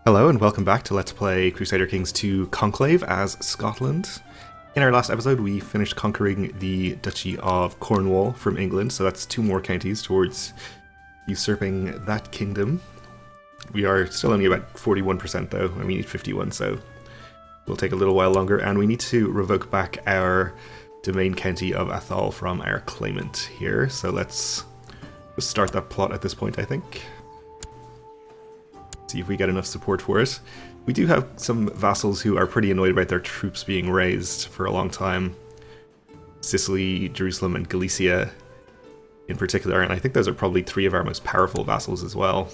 Hello and welcome back to Let's Play Crusader Kings 2 Conclave as Scotland. In our last episode we finished conquering the Duchy of Cornwall from England, so that's two more counties towards usurping that kingdom. We are still only about 41% though, and we need 51, so we'll take a little while longer, and we need to revoke back our domain county of Atholl from our claimant here, so let's just start that plot at this point, I think. See if we get enough support for it. We do have some vassals who are pretty annoyed about their troops being raised for a long time. Sicily, Jerusalem, and Galicia in particular, and I think those are probably three of our most powerful vassals as well,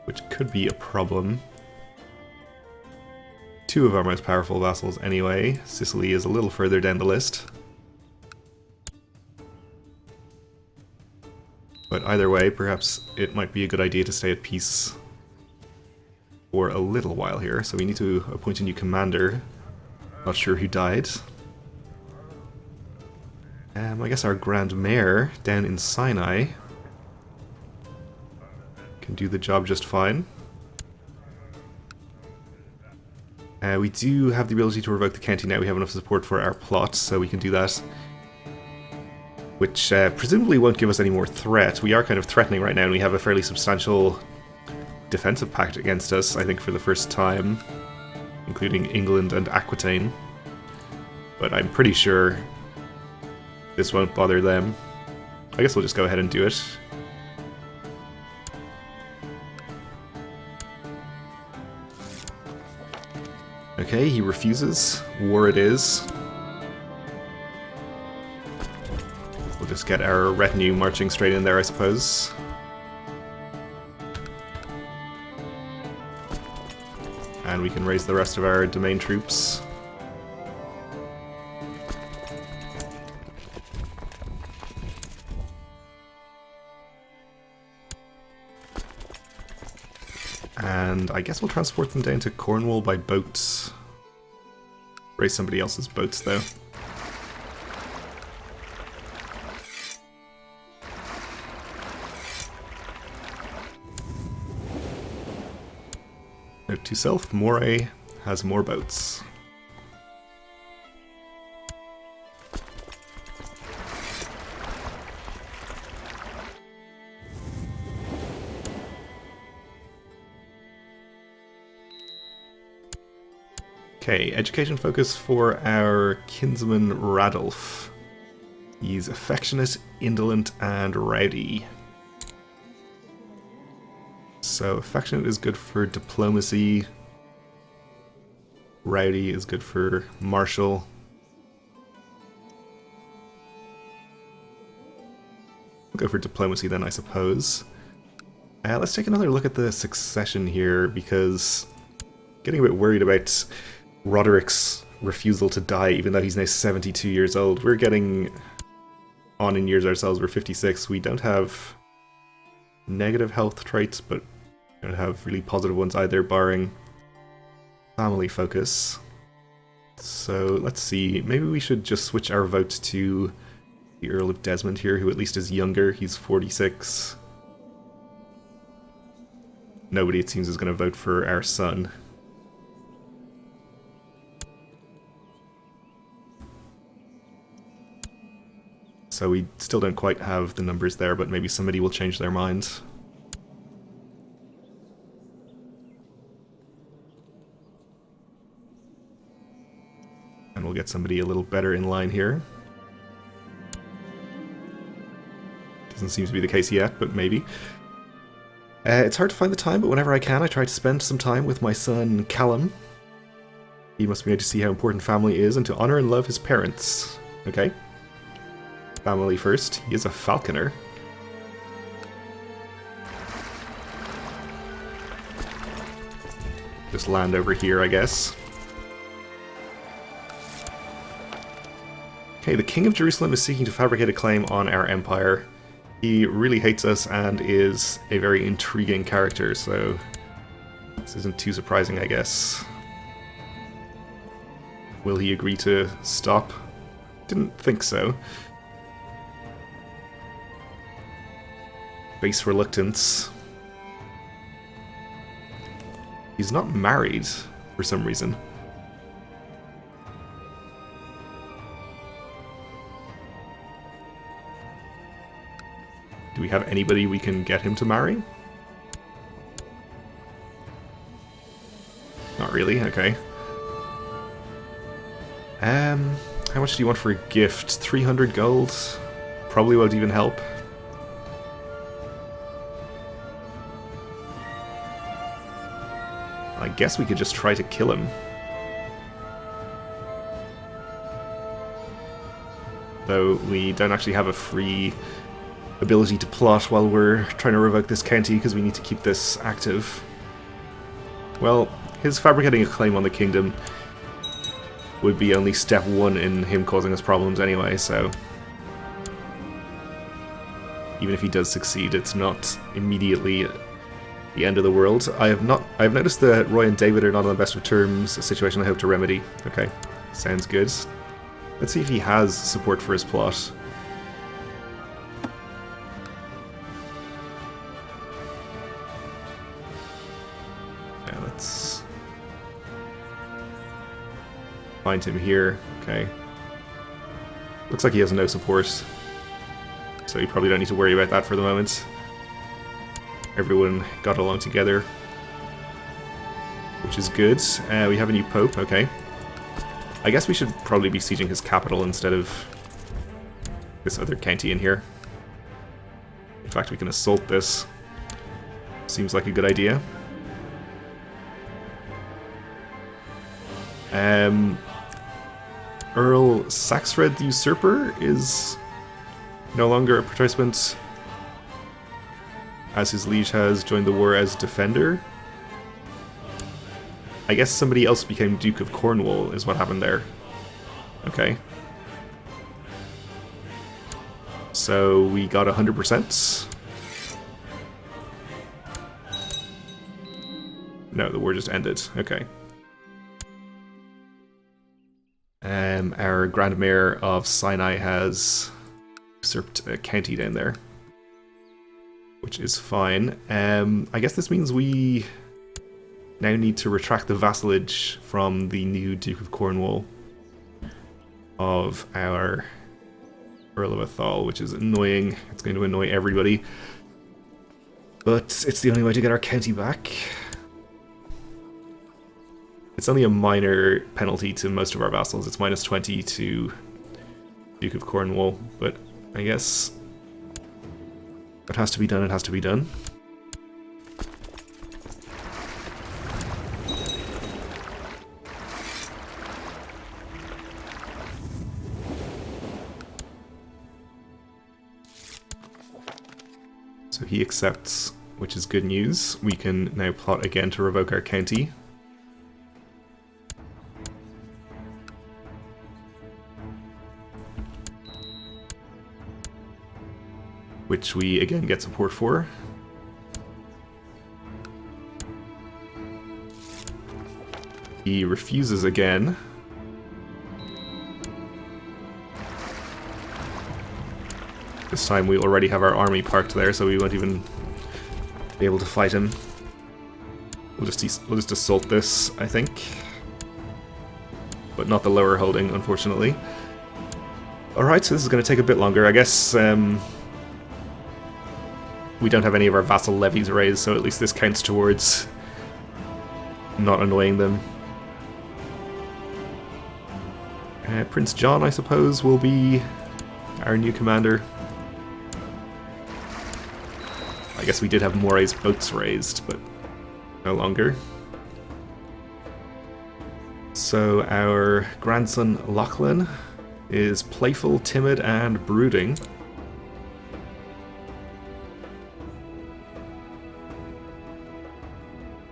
which could be a problem. Two of our most powerful vassals anyway. Sicily is a little further down the list. But either way, perhaps it might be a good idea to stay at peace for a little while here, so we need to appoint a new commander. Not sure who died. I guess our Grand Mayor down in Sinai can do the job just fine. We do have the ability to revoke the county now. We have enough support for our plot, so we can do that. Which presumably won't give us any more threat. We are kind of threatening right now, and we have a fairly substantial defensive pact against us, I think, for the first time, including England and Aquitaine. But I'm pretty sure this won't bother them. I guess we'll just go ahead and do it. Okay, he refuses. War it is. We'll just get our retinue marching straight in there, I suppose. And we can raise the rest of our domain troops. And I guess we'll transport them down to Cornwall by boat. Raise somebody else's boats though. Note to self, Moray has more boats. Okay, education focus for our kinsman Radulf. He's affectionate, indolent, and rowdy. So affectionate is good for diplomacy. Rowdy is good for martial. We'll go for diplomacy then, I suppose. Let's take another look at the succession here, because I'm getting a bit worried about Roderick's refusal to die, even though he's now 72 years old. We're getting on in years ourselves. We're 56. We don't have negative health traits, but we don't have really positive ones either, barring family focus. So let's see. Maybe we should just switch our vote to the Earl of Desmond here, who at least is younger. He's 46. Nobody, it seems, is going to vote for our son. So we still don't quite have the numbers there, but maybe somebody will change their mind. And we'll get somebody a little better in line here. Doesn't seem to be the case yet, but maybe. It's hard to find the time, but whenever I can, I try to spend some time with my son Callum. He must be able to see how important family is and to honor and love his parents. Okay. Family first. He is a falconer. Just land over here, I guess. Okay, the King of Jerusalem is seeking to fabricate a claim on our empire. He really hates us and is a very intriguing character, so this isn't too surprising, I guess. Will he agree to stop? Didn't think so. Base reluctance. He's not married for some reason. Do we have anybody we can get him to marry? Not really, okay. How much do you want for a gift? 300 gold? Probably won't even help. I guess we could just try to kill him. Though we don't actually have a free ability to plot while we're trying to revoke this county because we need to keep this active. Well, his fabricating a claim on the kingdom would be only step one in him causing us problems anyway, so even if he does succeed, it's not immediately the end of the world. I've noticed that Roy and David are not on the best of terms, a situation I hope to remedy. Okay, sounds good. Let's see if he has support for his plot. Yeah, let's find him here. Okay. Looks like he has no support, so you probably don't need to worry about that for the moment. Everyone got along together, which is good. We have a new pope, okay. I guess we should probably be sieging his capital instead of this other county in here. In fact, we can assault this. Seems like a good idea. Earl Saxred the Usurper is no longer a participant, as his liege has joined the war as defender. I guess somebody else became Duke of Cornwall is what happened there. Okay. So we got 100%. No, the war just ended. Okay. Our Grand Mayor of Sinai has usurped a county down there, which is fine. I guess this means we now need to retract the vassalage from the new Duke of Cornwall of our Earl of Athol, which is annoying. It's going to annoy everybody. But it's the only way to get our county back. It's only a minor penalty to most of our vassals. It's minus 20 to Duke of Cornwall, but I guess what has to be done, it has to be done. So he accepts, which is good news. We can now plot again to revoke our county. Which we again get support for. He refuses again. This time we already have our army parked there, so we won't even be able to fight him. We'll just assault this, I think. But not the lower holding, unfortunately. Alright, so this is going to take a bit longer. I guess we don't have any of our vassal levies raised, so at least this counts towards not annoying them. Prince John, I suppose, will be our new commander. I guess we did have Moray's boats raised, but no longer. So our grandson Lachlan is playful, timid, and brooding.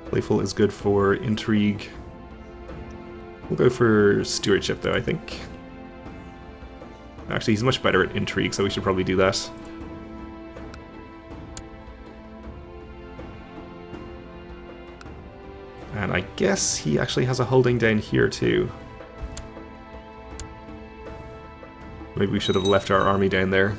Playful is good for intrigue. We'll go for stewardship, though, I think. Actually, he's much better at intrigue, so we should probably do that. And I guess he actually has a holding down here, too. Maybe we should have left our army down there.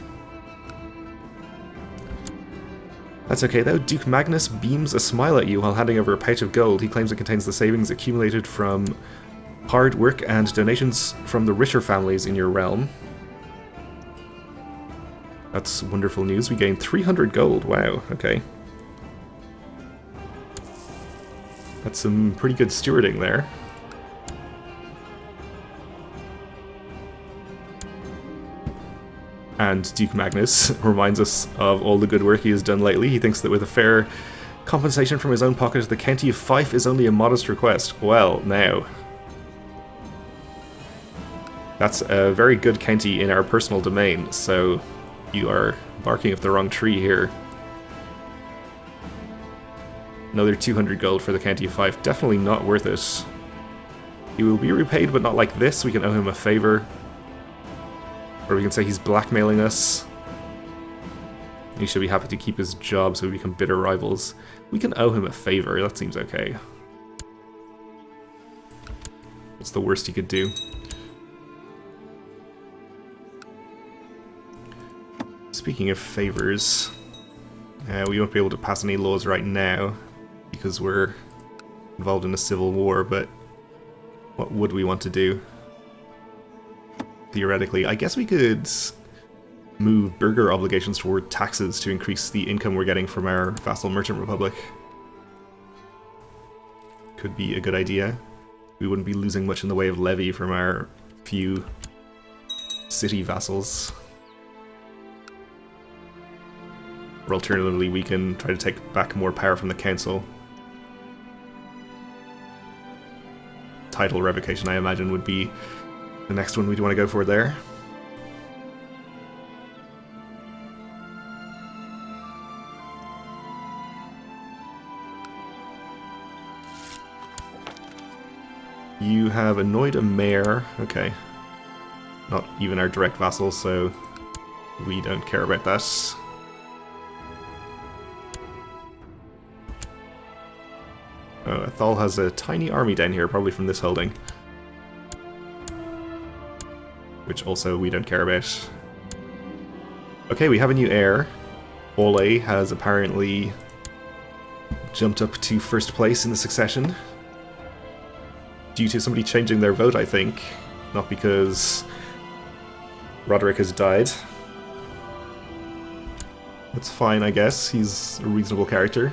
That's okay though. Duke Magnus beams a smile at you while handing over a pouch of gold. He claims it contains the savings accumulated from hard work and donations from the richer families in your realm. That's wonderful news. We gained 300 gold. Wow, okay. That's some pretty good stewarding there. And Duke Magnus reminds us of all the good work he has done lately. He thinks that with a fair compensation from his own pocket, the County of Fife is only a modest request. Well, now. That's a very good county in our personal domain, so you are barking up the wrong tree here. Another 200 gold for the County of Fife. Definitely not worth it. He will be repaid, but not like this. We can owe him a favour. Or we can say he's blackmailing us. He should be happy to keep his job so we become bitter rivals. We can owe him a favour. That seems okay. What's the worst he could do? Speaking of favours, we won't be able to pass any laws right now because we're involved in a civil war, but what would we want to do? Theoretically, I guess we could move burgher obligations toward taxes to increase the income we're getting from our vassal merchant republic. Could be a good idea. We wouldn't be losing much in the way of levy from our few city vassals. Or alternatively, we can try to take back more power from the council. Title revocation, I imagine, would be the next one we'd want to go for there. You have annoyed a mayor. Okay. Not even our direct vassal, so we don't care about that. Oh, Athol has a tiny army down here, probably from this holding. Which also we don't care about. Okay, we have a new heir. Ole has apparently jumped up to first place in the succession. Due to somebody changing their vote, I think. Not because Roderick has died. That's fine, I guess. He's a reasonable character.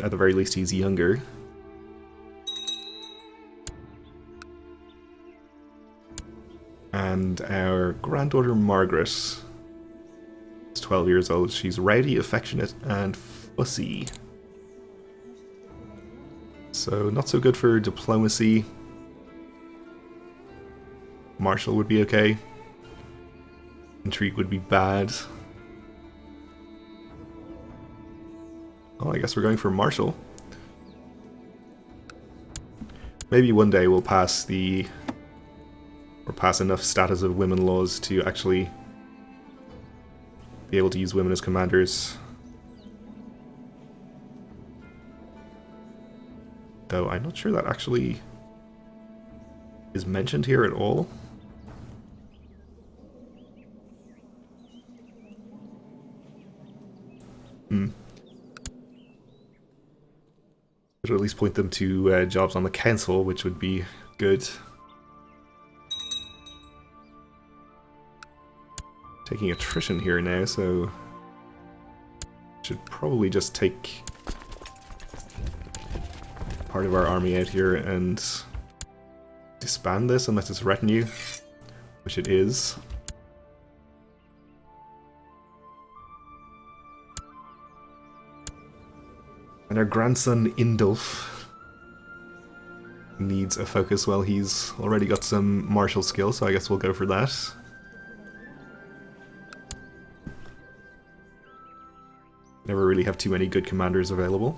At the very least, he's younger. And our granddaughter Margaret is 12 years old. She's rowdy, affectionate, and fussy. So not so good for diplomacy. Martial would be okay. Intrigue would be bad. Oh, I guess we're going for martial. Maybe one day we'll pass the... or pass enough status of women laws to actually be able to use women as commanders. Though I'm not sure that actually is mentioned here at all. But at least point them to jobs on the council, which would be good. Taking attrition here now, so should probably just take part of our army out here and disband this unless it's retinue, which it is. And our grandson Indulf needs a focus. Well, he's already got some martial skill, so I guess we'll go for that. Never really have too many good commanders available.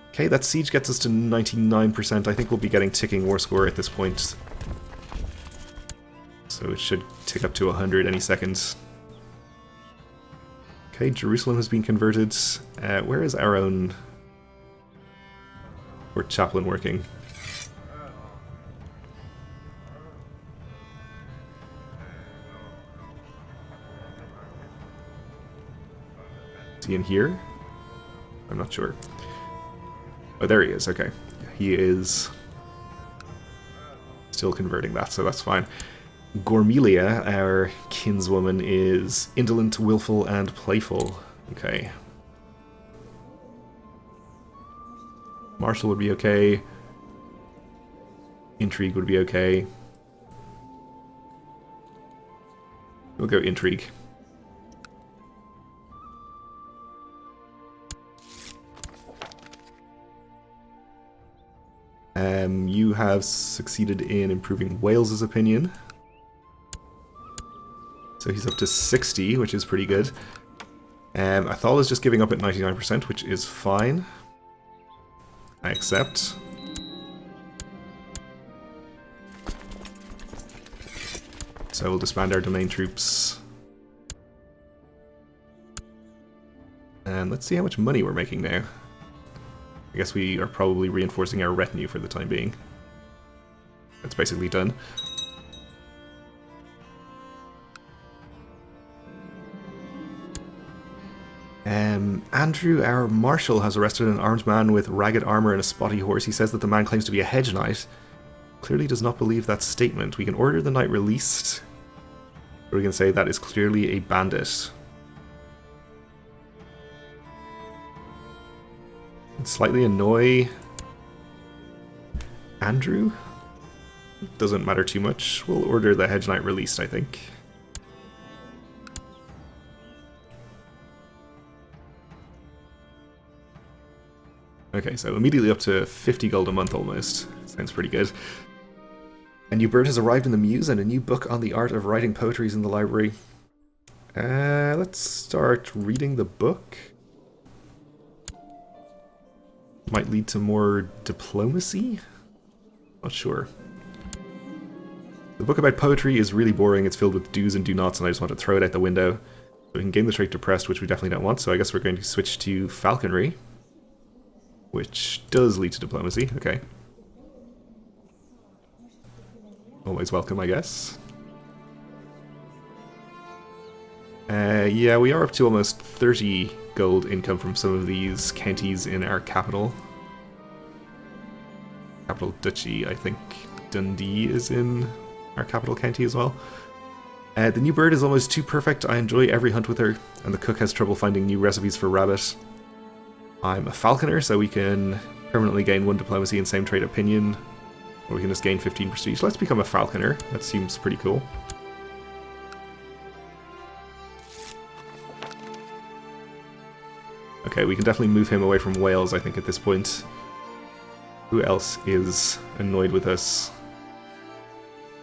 Okay, that siege gets us to 99%. I think we'll be getting ticking war score at this point. So it should tick up to 100 any second. Okay, Jerusalem has been converted. Where is our own Port Chaplain working? Is he in here? I'm not sure. Oh, there he is. Okay. He is still converting that, so that's fine. Gormelia, our kinswoman, is indolent, willful, and playful. Okay. Martial would be okay. Intrigue would be okay. We'll go intrigue. You have succeeded in improving Wales's opinion. So he's up to 60, which is pretty good. Athol is just giving up at 99%, which is fine. I accept. So we'll disband our domain troops. And let's see how much money we're making now. I guess we are probably reinforcing our retinue for the time being. That's basically done. Andrew, our marshal, has arrested an armed man with ragged armor and a spotty horse. He says that the man claims to be a hedge knight. Clearly does not believe that statement. We can order the knight released, or we can say that is clearly a bandit. Slightly annoy Andrew. Doesn't matter too much. We'll order the hedge knight released, I think. Okay, so immediately up to 50 gold a month almost. Sounds pretty good. A new bird has arrived in the Muse, and a new book on the art of writing poetry is in the library. Let's start reading the book. Might lead to more diplomacy? Not sure. The book about poetry is really boring. It's filled with do's and do nots, and I just want to throw it out the window. So we can gain the trait depressed, which we definitely don't want, so I guess we're going to switch to falconry, which does lead to diplomacy. Okay. Always welcome, I guess. Yeah, we are up to almost 30 gold income from some of these counties in our capital. Capital Duchy, I think Dundee is in our capital county as well. The new bird is almost too perfect. I enjoy every hunt with her, and the cook has trouble finding new recipes for rabbit. I'm a falconer, so we can permanently gain 1 diplomacy and same trait opinion, or we can just gain 15 prestige. Let's become a falconer. That seems pretty cool. Okay, we can definitely move him away from Wales, I think, at this point. Who else is annoyed with us?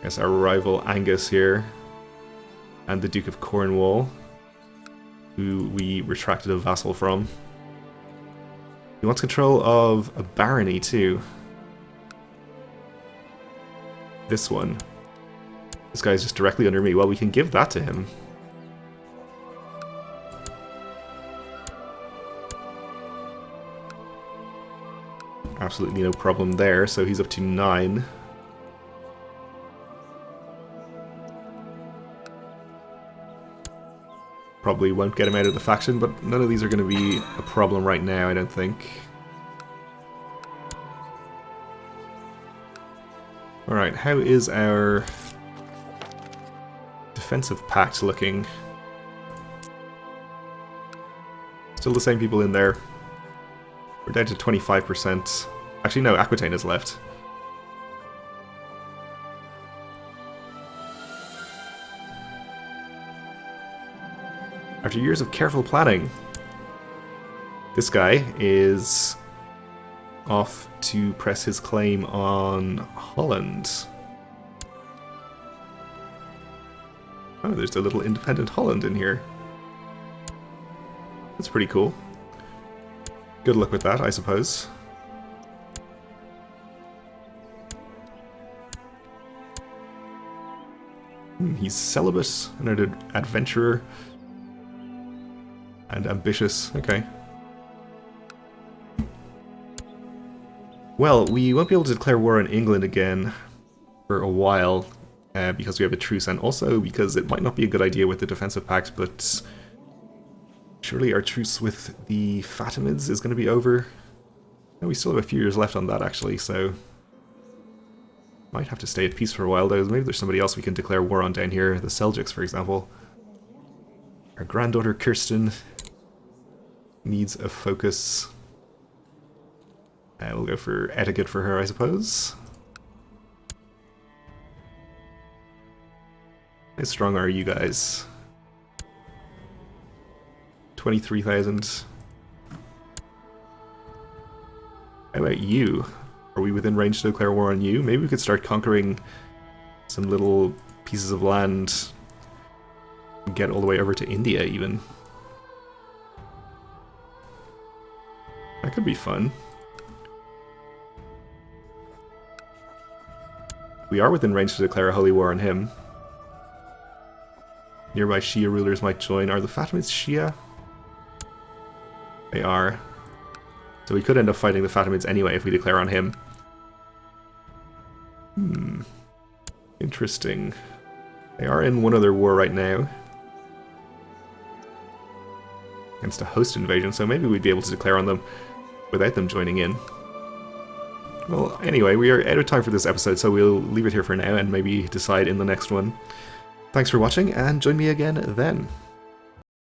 I guess our rival Angus here. And the Duke of Cornwall, who we retracted a vassal from. He wants control of a barony, too. This one. This guy's just directly under me. Well, we can give that to him. Absolutely no problem there, so he's up to 9. Probably won't get him out of the faction, but none of these are going to be a problem right now, I don't think. Alright, how is our defensive pact looking? Still the same people in there. We're down to 25%. Actually, no, Aquitaine is left. After years of careful planning, this guy is off to press his claim on Holland. Oh, there's a little independent Holland in here. That's pretty cool. Good luck with that, I suppose. He's celibate and an adventurer. And ambitious, okay. Well, we won't be able to declare war on England again for a while, because we have a truce, and also because it might not be a good idea with the defensive pact, but surely our truce with the Fatimids is going to be over. No, we still have a few years left on that, actually, so might have to stay at peace for a while, though. Maybe there's somebody else we can declare war on down here, the Seljuks, for example. Our granddaughter, Kirsten, needs a focus. We'll go for etiquette for her, I suppose. How strong are you guys? 23,000. How about you? Are we within range to declare war on you? Maybe we could start conquering some little pieces of land and get all the way over to India, even. That could be fun. We are within range to declare a holy war on him. Nearby Shia rulers might join. Are the Fatimids Shia? They are. So we could end up fighting the Fatimids anyway if we declare on him. Interesting. They are in one other war right now. Against a host invasion, so maybe we'd be able to declare on them without them joining in. Well, anyway, we are out of time for this episode, so we'll leave it here for now and maybe decide in the next one. Thanks for watching, and join me again then.